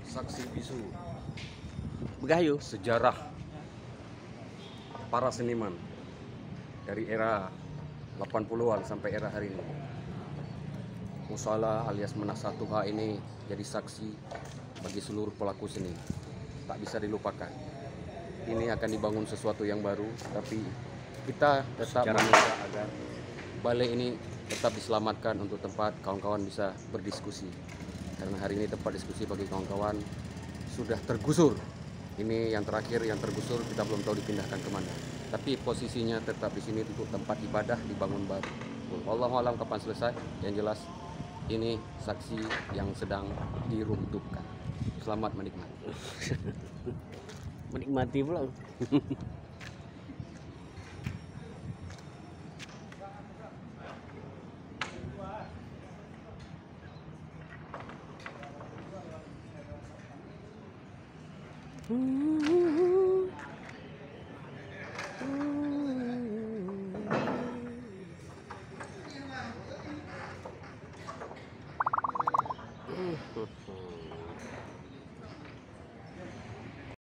Saksi bisu Begayu. sejarah para seniman dari era 80-an sampai era hari ini. Musala alias Menasa Tuha ini jadi saksi bagi seluruh pelaku seni. Tak bisa dilupakan. Ini akan dibangun sesuatu yang baru, tapi kita tetap meminta agar balai ini tetap diselamatkan untuk tempat kawan-kawan bisa berdiskusi. Karena hari ini tempat diskusi bagi kawan-kawan sudah tergusur. Ini yang terakhir yang tergusur, kita belum tahu dipindahkan kemana. Tapi posisinya tetap di sini untuk tempat ibadah dibangun baru. Wallahu alam kapan selesai. Yang jelas ini saksi yang sedang diruntuhkan. Selamat menikmati. Menikmati pula.